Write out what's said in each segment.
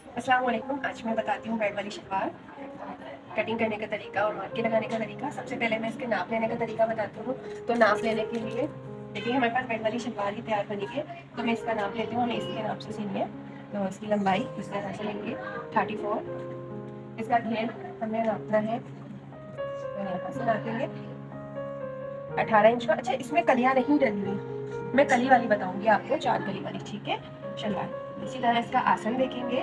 अस्सलाम वालेकुम। आज मैं बताती हूँ बेड वाली शलवार कटिंग करने का तरीका और मार्के लगाने का तरीका। सबसे पहले मैं इसके नाप लेने का तरीका बताती हूँ। तो नाप लेने के लिए देखिए हमारे पास बेड वाली शलवार ही तैयार बनी है, तो मैं इसका नाप लेती हूँ। हमें इसके नाप से सीनी है, तो इसकी लंबाई इस तरह से लेंगे 34। इसका घेर हमें नापना है, यहाँ से नापेंगे 18 इंच का। अच्छा, इसमें कलियाँ नहीं डली हुई, मैं कली वाली बताऊंगी आपको, 4 कली वाली, ठीक है शलवार। इसी तरह इसका आसन देखेंगे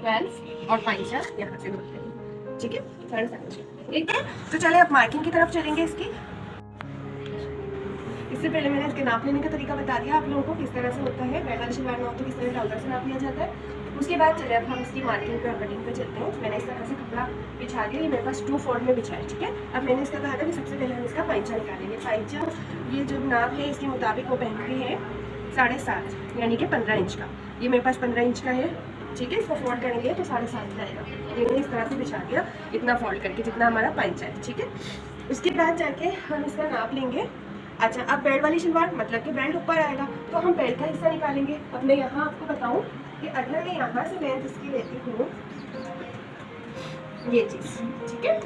12 और पाइचा यहाँ से बोलते हैं, ठीक है 7.5, ठीक है। तो चले अब मार्किंग की तरफ चलेंगे इसकी। इससे पहले मैंने इसके नाप लेने का तरीका बता दिया आप लोगों को किस तरह से होता है। बेड वाली शलवार में हो तो किस तरह ट्राउजर से नाप लिया जाता है। उसके बाद चले अब हम इसकी मार्किंग पे और कटिंग पे चलते हैं। मैंने इस तरह से कपड़ा बिछा दिया, ये मेरे पास 2 फोल्ड में बिछा है, ठीक है। अब मैंने इसका कहा था कि सबसे पहले हम इसका पाइचा निकालेंगे। पाइचा ये जो नाप है इसके मुताबिक वो पहनती है 7.5 यानी कि 15 इंच का। ये मेरे पास 15 इंच का है, ठीक है। इसको फोल्ड करेंगे तो 7.5 जाएगा। ये मैंने इस तरह से बिछा दिया, इतना फोल्ड करके जितना हमारा पाइचा है, ठीक है। उसके बाद जाके हम इसका नाप लेंगे। अच्छा, अब बेल्ट वाली शलवार मतलब कि बेल्ट ऊपर आएगा, तो हम बेल्ट का हिस्सा निकालेंगे। अब मैं यहाँ आपको बताऊँ कि अगर मैं यहाँ से लेंथ इसकी लेती हूँ ये चीज़, ठीक है,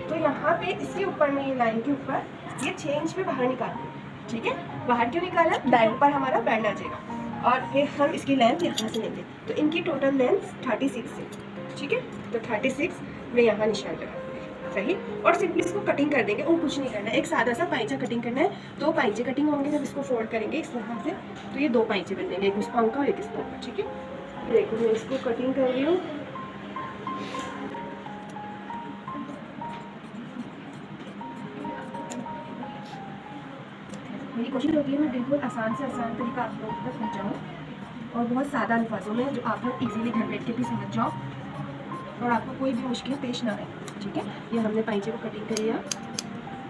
तो यहाँ पे इसके ऊपर में ये लाइन के ऊपर ये 6 इंच पे बाहर निकालते हैं, ठीक है। बाहर क्यों निकाला, दाएं ऊपर हमारा बेल्ट आ जाएगा और फिर हम इसकी लेंथ यहाँ से लेंगे। तो इनकी टोटल लेंथ 36 है, ठीक है। तो 36 में यहाँ निशान लगा सही, और सिंपली इसको कटिंग कर देंगे और कुछ नहीं करना है। एक सादा सा पाइचा कटिंग करना है, 2 पाइचे कटिंग होंगे। जब इसको फोल्ड करेंगे इस तरह से तो ये 2 पाइचे बन जाएंगे, एक उस पाँव का और एक इस पाँव का, ठीक है। देखो मैं इसको कटिंग कर रही हूँ। मेरी कोशिश होती है मैं बिल्कुल आसान से आसान तरीका आप लोगों तक पहुँचाऊँ और बहुत सादा अल्फाजों में जो आप लोग इजीली घर बैठ के भी समझ जाओ और आपको कोई भी मुश्किल पेश ना आए, ठीक है। ये हमने पाइचे को कटिंग कर लिया।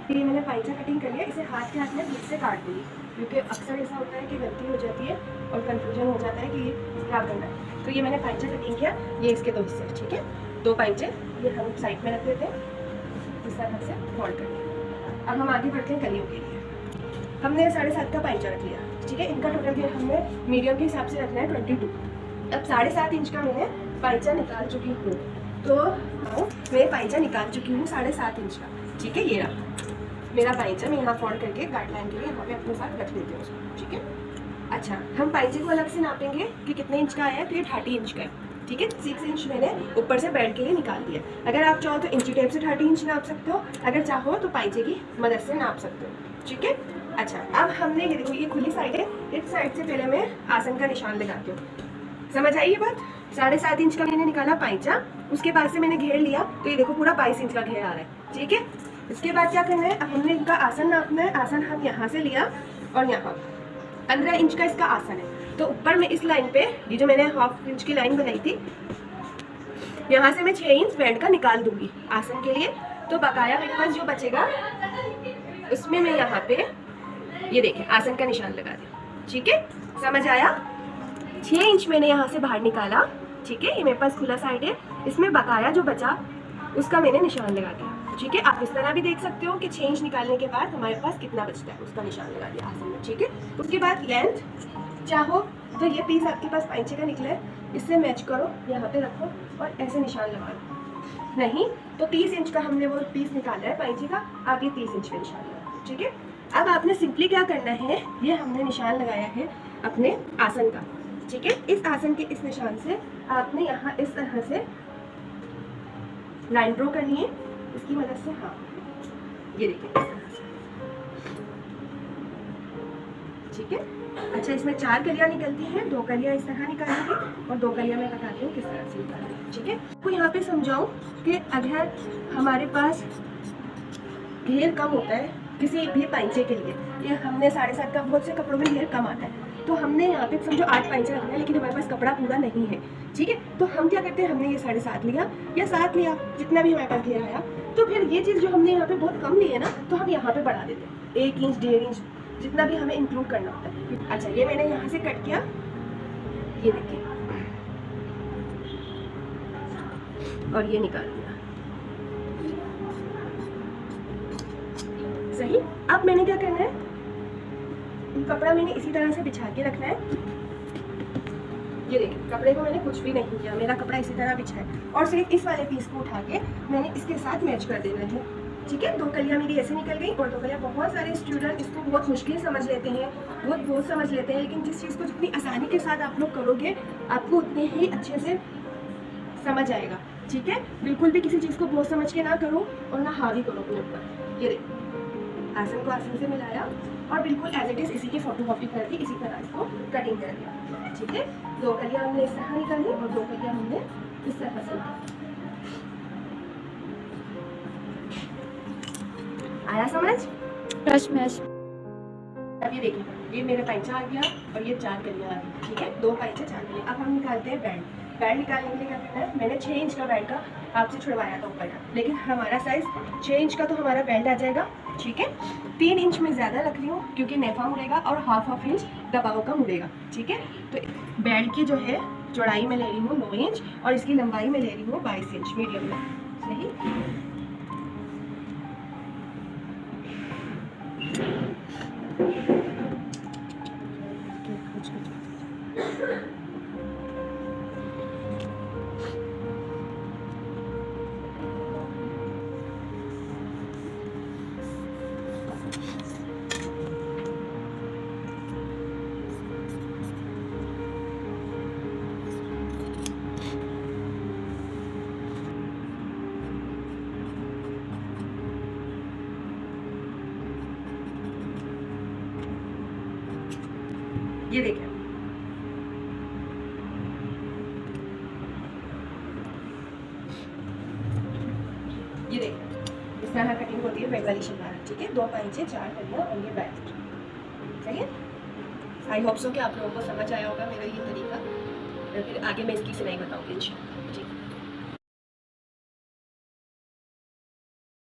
फिर ये मैंने पाइचा कटिंग कर लिया, इसे हाथ के हाथ में बीच से काट दूँगी, क्योंकि अक्सर ऐसा होता है कि गलती हो जाती है और कन्फ्यूजन हो जाता है कि ये क्या करना है। तो ये मैंने पाइचा कटिंग किया, ये इसके 2 हिस्से, ठीक है। 2 पाइचे ये हम साइड में रख देते हैं, इस तरह से फोल्ड करके। अब हम आगे बढ़ते हैं कलियों के लिए। हमने 7.5 का पाइचा रख लिया, ठीक है। इनका टोटल घेर हमने मीडियम के हिसाब से रखना है 22। अब 7.5 इंच का मैंने पाइचा निकाल चुकी हूँ, तो मैं पाइचा निकाल चुकी हूँ 7.5 इंच का, ठीक है। ये रहा मेरा पाइचा, मैं यहाँ फोल्ड करके गाइडलाइन के लिए यहाँ पे अपने साथ रख देती हूँ उसको, ठीक है। अच्छा, हम पाइचे को अलग से नापेंगे कि कितने इंच का आया है, तो ये 30 इंच का है, ठीक है। 6 इंच मैंने ऊपर से बेल्ट के लिए निकाल दिया। अगर आप चाहो तो इंची टेप से 30 इंच नाप सकते हो, अगर चाहो तो पाइचे की मदद से नाप सकते हो, ठीक है। अच्छा, अब हमने ये देखो ये खुली साइड है, इस साइड से पहले मैं आसन का निशान लगाती हूँ। समझ आई ये बात। 7.5 इंच का मैंने निकाला पाइचा, उसके बाद से मैंने घेर लिया, तो ये देखो पूरा 22 इंच का घेर आ रहा है, ठीक है। इसके बाद क्या करना है, अब हमने इनका आसन नापना है। आसन हम यहाँ से लिया और यहाँ 15 इंच का इसका आसन है, तो ऊपर में इस लाइन पे ये जो मैंने हाफ इंच की लाइन बनाई थी, यहाँ से मैं 6 इंच बेल्ट का निकाल दूंगी आसन के लिए। तो बकाया मेरे पास जो बचेगा उसमें मैं यहाँ पे ये देखें आसन का निशान लगा दिया, ठीक है। समझ आया। 6 इंच मैंने यहाँ से बाहर निकाला, ठीक है। ये मेरे पास खुला साइड है, इसमें बकाया जो बचा उसका मैंने निशान लगा दिया, ठीक है। आप इस तरह भी देख सकते हो कि 6 इंच निकालने के बाद हमारे पास कितना बचता है, उसका निशान लगा दिया आसन में, ठीक है। उसके बाद लेंथ चाहो तो ये पीस आपके पास पाइचे का निकला है, इससे मैच करो, यहाँ पे रखो और ऐसे निशान लगा लो। नहीं तो 30 इंच का हमने वो पीस निकाला है पाइचे का, आप ये 30 इंच पे निशान लगाओ, ठीक है। अब आपने सिंपली क्या करना है, ये हमने निशान लगाया है अपने आसन का, ठीक है। इस आसन के इस निशान से आपने यहाँ इस तरह से लाइन ड्रॉ करनी है इसकी मदद से। हाँ ये देखिए इस तरह से, ठीक है। अच्छा, इसमें 4 कलियाँ निकलती हैं, 2 कलियाँ इस तरह निकालेंगे और 2 कलियाँ मैं बताती हूँ किस तरह से निकालेंगे, ठीक है। तो यहाँ पे समझाऊँ कि अगर हमारे पास घेर कम होता है किसी भी पाइचे के लिए, ये हमने 7.5 का, बहुत से कपड़ों में घेर कम आता है, तो हमने यहाँ पे समझो 8 पाइचे रखना है, लेकिन हमारे पास कपड़ा पूरा नहीं है, ठीक है। तो हम क्या करते हैं, हमने ये 7.5 लिया या 7 लिया, जितना भी हमारे पास घेर आया, तो फिर ये चीज़ जो हमने यहाँ पे बहुत कम ली है ना, तो हम यहाँ पे बढ़ा देते हैं 1 इंच 1.5 इंच, जितना भी हमें इंक्लूड करना होता है। अच्छा, ये मैंने यहाँ से कट किया, ये देखिए, और ये निकाल दिया, सही। अब मैंने क्या करना है, कपड़ा मैंने इसी तरह से बिछा के रखना है ये देखिए कपड़े को मैंने कुछ भी नहीं किया, मेरा कपड़ा इसी तरह बिछा है और सिर्फ इस वाले पीस को उठा के मैंने इसके साथ मैच कर देना है। ठीक है, 2 कलियाँ मेरी ऐसे निकल गई। और 2 कलियाँ, बहुत सारे स्टूडेंट इसको बहुत मुश्किल समझ लेते हैं, बहुत समझ लेते हैं, लेकिन जिस चीज़ को जितनी आसानी के साथ आप लोग करोगे आपको उतने ही अच्छे से समझ आएगा। ठीक है, बिल्कुल भी किसी चीज़ को बहुत समझ के ना करो और ना हावी करो अपने ऊपर। ये देखो आसन को आसन से मिलाया और बिल्कुल एज इट इज इसी की फोटो कॉपी करके इसी तरह इसको कटिंग कर दिया। ठीक है, 2 कलियाँ हमने इस तरह निकाली और 2 कलियाँ हमने इस तरह से निकाली। आया समझ? अब ये देखिए, ये मेरा पैंचा आ गया और ये 4 कलियाँ आ गई। ठीक है, 2 पैंचे 4 कलियाँ। अब हम निकालते हैं बैंड। बैंड निकालने के लिए क्या करना है, मैंने 6 इंच का बैंड का आपसे छुड़वाया था ऊपर का, लेकिन हमारा साइज 6 इंच का तो हमारा बैंड आ जाएगा। ठीक है, 3 इंच में ज़्यादा रख रही हूँ क्योंकि नेफा मुड़ेगा और हाफ इंच दबाव का मुड़ेगा। ठीक है, तो बैंड की जो है चौड़ाई में ले रही हूँ 9 इंच और इसकी लंबाई में ले रही हूँ 22 इंच मीडियम में। सही, ये देखिए ये देखिए इस तरह कटिंग होती है बंगाली शलवार। ठीक है, 2 पैंचे 4 कलियाँ और ये बैंड। सही है, आई होप सो कि आप लोगों को समझ आया होगा मेरा ये तरीका। फिर आगे मैं इसकी सिलाई बताऊँगी इंशाल्लाह।